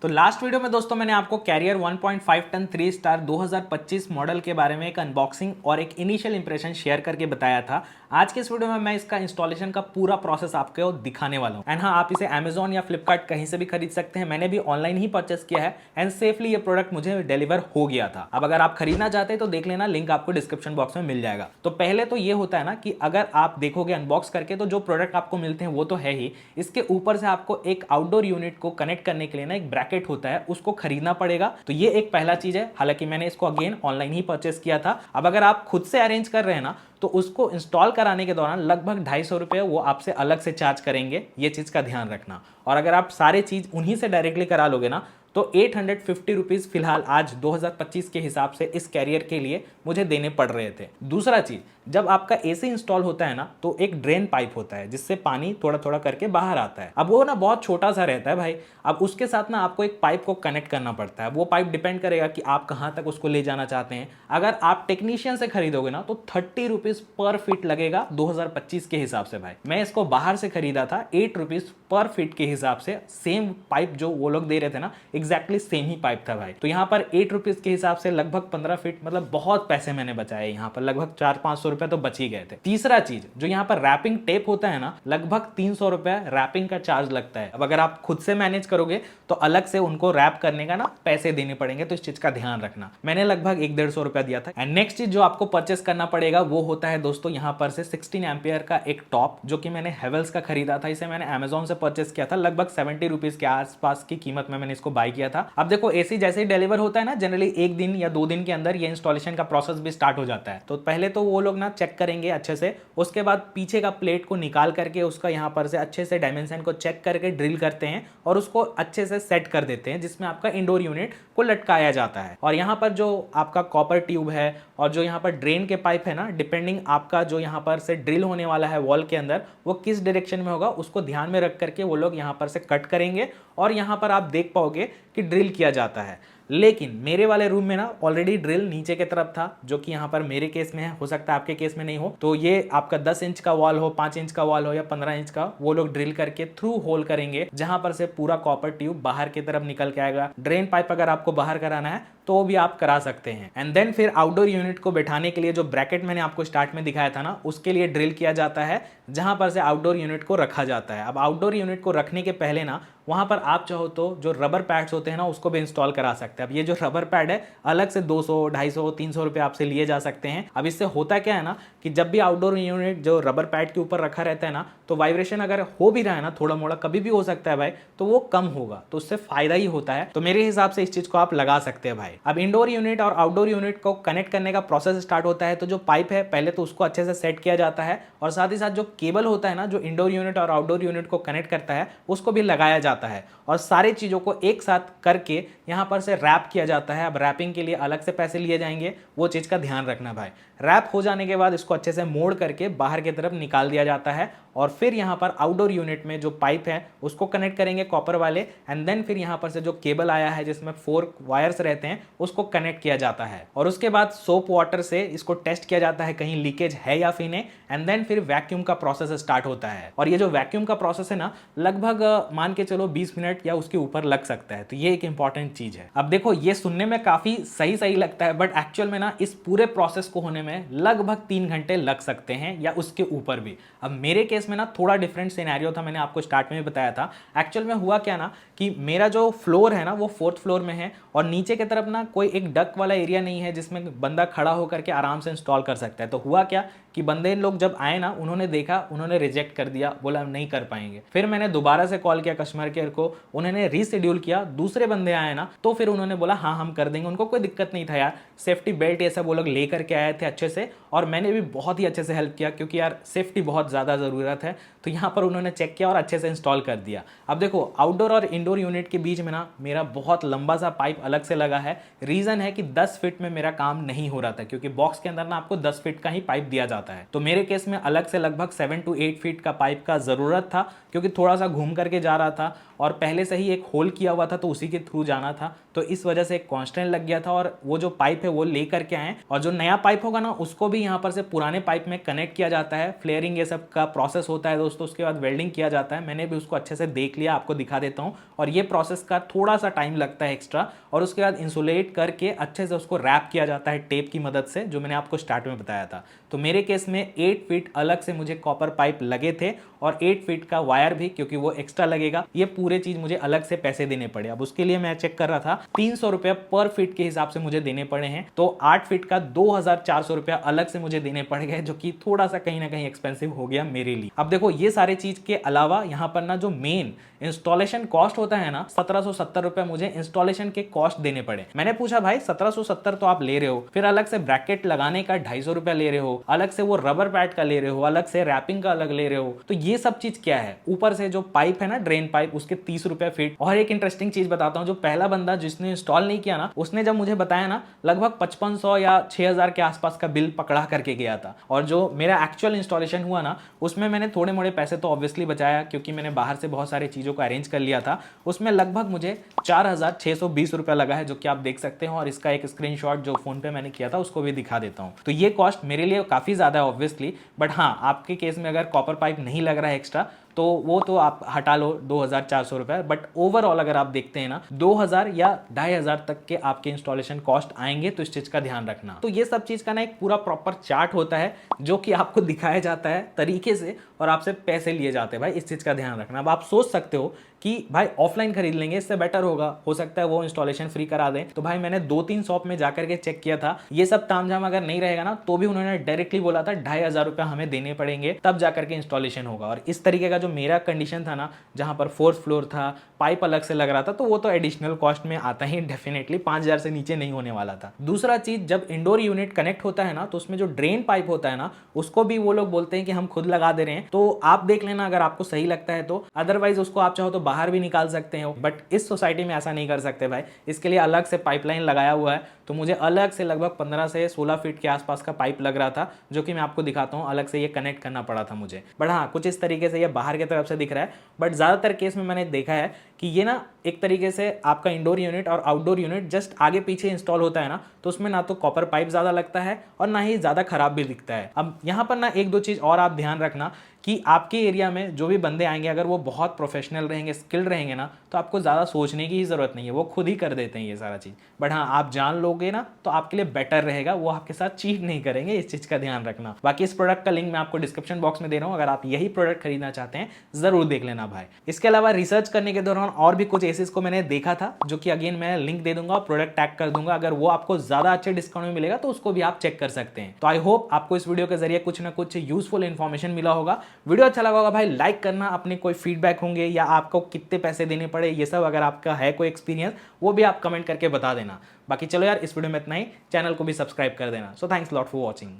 तो last video में दोस्तों मैंने आपको कैरियर 1.5 टन 3 स्टार 2025 मॉडल के बारे में एक अनबॉक्सिंग और एक इनिशियल इंप्रेशन शेयर करके बताया था। आज के इस वीडियो में मैं इसका इंस्टॉलेशन का पूरा प्रोसेस आपको दिखाने वाला हूं। एंड हाँ, आप इसे अमेजॉन या फ्लिपकार्ट कहीं से भी खरीद सकते हैं। मैंने भी ऑनलाइन ही परचेस किया है एंड सेफली ये प्रोडक्ट मुझे डिलीवर हो गया था। अब अगर आप खरीदना चाहते हैं तो देख लेना, लिंक आपको डिस्क्रिप्शन बॉक्स में मिल जाएगा। तो पहले तो ये होता है ना कि अगर आप देखोगे अनबॉक्स करके तो जो प्रोडक्ट आपको मिलते हैं वो तो है ही, इसके ऊपर से आपको एक आउटडोर यूनिट को कनेक्ट करने के लिए ना एक ब्रैकेट होता है, उसको खरीदना पड़ेगा। तो ये एक पहला चीज है। हालांकि मैंने इसको अगेन ऑनलाइन ही परचेस किया था। अब अगर आप खुद से अरेंज कर रहे हैं ना तो उसको इंस्टॉल कराने के दौरान लगभग 250 रुपये वो आपसे अलग से चार्ज करेंगे। ये चीज का ध्यान रखना। और अगर आप सारे चीज उन्हीं से डायरेक्टली करा लोगे ना तो 850 रुपीज फिलहाल आज 2025 के हिसाब से इस कैरियर के लिए मुझे देने पड़ रहे थे। दूसरा चीज, जब आपका एसी इंस्टॉल होता है ना तो एक ड्रेन पाइप होता है जिससे पानी थोड़ा थोड़ा करके बाहर आता है। अब वो ना बहुत छोटा सा रहता है भाई। अब उसके साथ ना आपको एक पाइप को कनेक्ट करना पड़ता है। वो पाइप डिपेंड करेगा कि आप कहाँ तक उसको ले जाना चाहते हैं। अगर आप टेक्नीशियन से खरीदोगे ना तो 30 रुपीज पर फीट लगेगा 2025 के हिसाब से। भाई मैं इसको बाहर से खरीदा था 8 रुपीज पर फीट के हिसाब से। सेम पाइप जो वो लोग दे रहे थे ना, एग्जैक्टली सेम ही पाइप था भाई। तो यहाँ पर 8 रुपीज के हिसाब से लगभग 15 फीट, मतलब बहुत पैसे मैंने बचाए। यहाँ पर लगभग 400-500 रुपए तो बच ही गए थे। तीसरा चीज, जो यहाँ पर रैपिंग टेप होता है ना, लगभग 300 रुपए रैपिंग का चार्ज लगता है। अब अगर आप खुद से मैनेज करोगे तो अलग से उनको रैप करने का ना पैसे देने पड़ेंगे। तो इस चीज का ध्यान रखना। मैंने लगभग 150 रुपया दिया था। एंड नेक्स्ट चीज जो आपको परचेस करना पड़ेगा वो होता है दोस्तों यहाँ पर से 16 एम्पियर का एक टॉप, जो कि मैंने हेवेल्स का खरीदा था। इसे मैंने अमेजॉन से परचेस किया था। लगभग 70 रुपीज के आसपास की कीमत में मैंने इसको बाय किया था। अब देखो, एसी जैसे ही डिलीवर होता है ना, जनरली 1 दिन या 2 दिन के अंदर ये इंस्टॉलेशन का प्रोसेस भी स्टार्ट हो जाता है। तो पहले तो वो लोग ना चेक करेंगे अच्छे से। उसके बाद पीछे का प्लेट को निकाल करके उसका यहाँ पर से अच्छे से डायमेंशन को चेक करके ड्रिल करते हैं और उसको अच्छे से सेट कर देते हैं, जिसमें आपका इंडोर यूनिट को लटकाया जाता है। और यहाँ पर जो आपका कॉपर ट्यूब है और जो यहाँ पर ड्रेन के पाइप है ना, डिपेंडिंग आपका जो यहाँ पर से ड्रिल होने वाला है वॉल के अंदर, वो किस डायरेक्शन में होगा उसको ध्यान में रख करके वो लोग यहाँ पर से कट करेंगे। और यहाँ पर आप देख पाओगे कि ड्रिल किया जाता है। लेकिन मेरे वाले रूम में ना ऑलरेडी ड्रिल नीचे की तरफ था, जो कि यहाँ पर मेरे केस में है। हो सकता है आपके केस में नहीं हो। तो ये आपका 10 इंच का वॉल हो, 5 इंच का वॉल हो या 15 इंच का, वो लोग ड्रिल करके थ्रू होल करेंगे, जहां पर से पूरा कॉपर ट्यूब बाहर की तरफ निकल के आएगा। ड्रेन पाइप अगर आपको बाहर कराना है तो वो भी आप करा सकते हैं। एंड देन फिर आउटडोर यूनिट को बैठाने के लिए जो ब्रैकेट मैंने आपको स्टार्ट में दिखाया था ना, उसके लिए ड्रिल किया जाता है, जहां पर से आउटडोर यूनिट को रखा जाता है। अब आउटडोर यूनिट को रखने के पहले ना वहां पर आप चाहो तो जो रबर पैड्स होते हैं ना, उसको भी इंस्टॉल करा सकते हैं। अब ये जो रबर पैड है अलग से 200, 250, 300 रुपए आपसे लिए जा सकते हैं। अब इससे होता क्या है ना कि जब भी आउटडोर यूनिट जो रबर पैड के ऊपर रखा रहता है ना, तो वाइब्रेशन अगर हो भी रहा है ना, थोड़ा मोड़ा कभी भी हो सकता है भाई, तो वो कम होगा। तो उससे फायदा ही होता है। तो मेरे हिसाब से इस चीज को आप लगा सकते हैं भाई। अब इंडोर यूनिट और आउटडोर यूनिट को कनेक्ट करने का प्रोसेस स्टार्ट होता है। तो जो पाइप है पहले तो उसको अच्छे से सेट किया जाता है और साथ ही साथ जो केबल होता है ना, जो इंडोर यूनिट और आउटडोर यूनिट को कनेक्ट करता है, उसको भी लगाया जाता है। और सारी चीजों को एक साथ करके यहां पर से रैप किया जाता है। अब रैपिंग के लिए अलग से पैसे लिए जाएंगे, वो चीज का ध्यान रखना भाई। रैप हो जाने के बाद इसको अच्छे से मोड़ करके बाहर की तरफ निकाल दिया जाता है और फिर यहां पर आउटडोर यूनिट में जो पाइप है उसको कनेक्ट करेंगे कॉपर वाले। एंड देन फिर यहां पर से जो केबल आया है जिसमें 4 वायर्स रहते हैं, उसको कनेक्ट किया जाता है। और उसके बाद सोप वाटर से इसको टेस्ट किया जाता है कहीं लीकेज है या फिर नहीं। एंड देन फिर वैक्यूम का प्रोसेस स्टार्ट होता है। और ये जो वैक्यूम का प्रोसेस है ना, लगभग मान के चलो 20 मिनट या उसके ऊपर लग सकता है। तो ये एक इंपॉर्टेंट चीज है। अब देखो, ये सुनने में काफी सही लगता है, बट एक्चुअल में ना इस पूरे प्रोसेस को होने में लगभग 3 घंटे लग सकते हैं या उसके ऊपर भी। अब मेरे केस में ना थोड़ा डिफरेंट सिनेरियो था, मैंने आपको स्टार्ट में भी बताया था। एक्चुअल में हुआ क्या ना कि मेरा जो फ्लोर है ना वो 4th फ्लोर में है और नीचे की तरफ ना कोई एक डक वाला एरिया नहीं है जिसमें बंदा खड़ा होकर के आराम से इंस्टॉल कर सकता है। तो हुआ क्या कि बंदे लोग जब आए ना, उन्होंने देखा, उन्होंने रिजेक्ट कर दिया, बोला हम नहीं कर पाएंगे। फिर मैंने दोबारा से कॉल किया कस्टमर केयर को, उन्होंने रीशेड्यूल किया। दूसरे बंदे आए ना तो फिर उन्होंने बोला हाँ हम कर देंगे। उनको कोई दिक्कत नहीं था यार, सेफ्टी बेल्ट ये सब वो लोग लेकर के आए थे अच्छे से, और मैंने भी बहुत ही अच्छे से हेल्प किया क्योंकि यार सेफ्टी बहुत ज़्यादा ज़रूरत है। तो यहाँ पर उन्होंने चेक किया और अच्छे से इंस्टॉल कर दिया। अब देखो, आउटडोर और इंडोर यूनिट के बीच में ना मेरा बहुत लंबा सा पाइप अलग से लगा है। रीज़न है कि 10 फीट में मेरा काम नहीं हो रहा था, क्योंकि बॉक्स के अंदर ना आपको 10 फीट का ही पाइप दिया जाता है। तो मेरे केस में अलग से लगभग 7 to 8 फीट का पाइप का ज़रूरत था, क्योंकि थोड़ा सा घूम करके जा रहा था और पहले से ही एक होल किया हुआ था तो उसी के थ्रू जाना था, तो इस वजह से एक कांस्टेंट लग गया था और वो जो पाइप है वो ले करके आए और जो नया पाइप होगा ना उसको भी यहाँ पर से पुराने पाइप में कनेक्ट किया जाता है। फ्लेयरिंग ये सब का प्रोसेस होता है दोस्तों, उसके बाद वेल्डिंग किया जाता है। मैंने भी उसको अच्छे से देख लिया, आपको दिखा देता हूँ। और ये प्रोसेस का थोड़ा सा टाइम लगता है एक्स्ट्रा, और उसके बाद इंसुलेट करके अच्छे से उसको रैप किया जाता है टेप की मदद से, जो मैंने आपको स्टार्ट में बताया था। तो मेरे केस में 8 फीट अलग से मुझे कॉपर पाइप लगे थे और 8 फीट का वायर भी, क्योंकि वो एक्स्ट्रा लगेगा। ये पूरे चीज मुझे अलग से पैसे देने पड़े। अब उसके लिए मैं चेक कर रहा था, 300 रुपया पर फीट के हिसाब से मुझे देने पड़े हैं। तो 8 फीट का 2400 रुपया अलग से मुझे देने पड़ गए, जो कि थोड़ा सा कहीं ना कहीं एक्सपेंसिव हो गया मेरे लिए। अब देखो, ये सारे चीज के अलावा यहाँ पर ना जो मेन इंस्टॉलेशन कॉस्ट होता है ना, 1770 रुपया मुझे इंस्टॉलेशन के कॉस्ट देने पड़े। मैंने पूछा भाई 1770 तो आप ले रहे हो, फिर अलग से ब्रैकेट लगाने का 250 रुपया ले रहे हो, अलग से वो रबर पैड का ले रहे हो, अलग से रैपिंग का अलग ले रहे हो, तो ये सब चीज क्या है? ऊपर से जो पाइप है ना, ड्रेन पाइप, उसके 30 रुपया फीट। और एक इंटरेस्टिंग चीज बताता हूँ, जो पहला बंदा जिसने इंस्टॉल नहीं किया ना, उसने जब मुझे बताया ना, लगभग 5500 या 6000 के आसपास का बिल पकड़ा करके गया था। और जो मेरा एक्चुअल इंस्टॉलेशन हुआ ना, उसमें मैंने थोड़े मोड़े पैसे तो ऑब्वियसली बचाया, क्योंकि मैंने बाहर से बहुत सारी चीजों को अरेंज कर लिया था। उसमें लगभग मुझे 4620 रुपया लगा है, जो कि आप देख सकते हैं। और इसका एक स्क्रीनशॉट जो फोन पे मैंने किया था उसको भी दिखा देता हूं। तो ये कॉस्ट मेरे लिए काफी ज्यादा है ऑब्वियसली, बट हाँ, आपके केस में अगर कॉपर पाइप नहीं लग रहा है एक्स्ट्रा, तो वो तो आप हटा लो 2400 रुपए। बट ओवरऑल अगर आप देखते हैं ना, 2000 या 2500 तक के आपके इंस्टॉलेशन कॉस्ट आएंगे, तो इस चीज का ध्यान रखना। तो ये सब चीज का ना एक पूरा प्रॉपर चार्ट होता है, जो कि आपको दिखाया जाता है तरीके से, और आपसे पैसे लिए जाते हैं भाई, इस चीज का ध्यान रखना। अब आप सोच सकते हो कि भाई ऑफलाइन खरीद लेंगे, इससे बेटर होगा, हो सकता है वो इंस्टॉलेशन फ्री करा दें। तो भाई मैंने 2-3 शॉप में जाकर के चेक किया था, ये सब तामझाम अगर नहीं रहेगा ना, तो भी उन्होंने डायरेक्टली बोला था 2500 रुपया हमें देने पड़ेंगे, तब जाकर के इंस्टॉलेशन होगा। और इस तरीके का जो मेरा कंडीशन था ना, जहां पर 4th फ्लोर था, पाइप अलग से लग रहा था, तो वो तो एडिशनल कॉस्ट में आता ही डेफिनेटली, 5000 से नीचे नहीं होने वाला था। दूसरा चीज, जब इंडोर यूनिट कनेक्ट होता है ना, तो उसमें जो ड्रेन पाइप होता है ना, उसको भी वो लोग बोलते हैं कि हम खुद लगा दे रहे हैं। तो आप देख लेना अगर आपको सही लगता है तो, अदरवाइज उसको आप चाहो तो बाहर भी निकाल सकते हो। बट इस सोसाइटी में ऐसा नहीं कर सकते भाई, इसके लिए अलग से पाइपलाइन लगाया हुआ है। तो मुझे अलग से लगभग 15 से 16 फीट के आसपास का पाइप लग रहा था, जो कि मैं आपको दिखाता हूँ। अलग से ये कनेक्ट करना पड़ा था मुझे। बट हाँ, कुछ इस तरीके से ये बाहर की तरफ से दिख रहा है। बट ज्यादातर केस में मैंने देखा है कि ये ना एक तरीके से आपका इंडोर यूनिट और आउटडोर यूनिट जस्ट आगे पीछे इंस्टॉल होता है ना, तो उसमें ना तो कॉपर पाइप ज्यादा लगता है और ना ही ज्यादा खराब भी दिखता है। अब यहाँ पर ना 1-2 चीज और आप ध्यान रखना कि आपके एरिया में जो भी बंदे आएंगे, अगर वो बहुत प्रोफेशनल रहेंगे, स्किल्ड रहेंगे ना, तो आपको ज़्यादा सोचने की ही ज़रूरत नहीं है, वो खुद ही कर देते हैं ये सारा चीज़। बट हाँ, आप जान लोगे ना तो आपके लिए बेटर रहेगा, वो आपके साथ चीट नहीं करेंगे, इस चीज़ का ध्यान रखना। बाकी इस प्रोडक्ट का लिंक मैं आपको डिस्क्रिप्शन बॉक्स में दे रहा हूँ, अगर आप यही प्रोडक्ट खरीदना चाहते हैं ज़रूर देख लेना भाई। इसके अलावा रिसर्च करने के दौरान और भी कुछ एसीज को मैंने देखा था, जो कि अगेन मैं लिंक दे दूंगा, प्रोडक्ट टैग कर दूंगा। अगर वो आपको ज़्यादा अच्छे डिस्काउंट में मिलेगा तो उसको भी आप चेक कर सकते हैं। तो आई होप आपको इस वीडियो के जरिए कुछ ना कुछ यूजफुल इन्फॉर्मेशन मिला होगा। वीडियो अच्छा लगा होगा भाई, लाइक करना। अपने कोई फीडबैक होंगे या आपको कितने पैसे देने पड़े, ये सब अगर आपका है कोई एक्सपीरियंस, वो भी आप कमेंट करके बता देना। बाकी चलो यार, इस वीडियो में इतना ही। चैनल को भी सब्सक्राइब कर देना। So thanks lot for watching.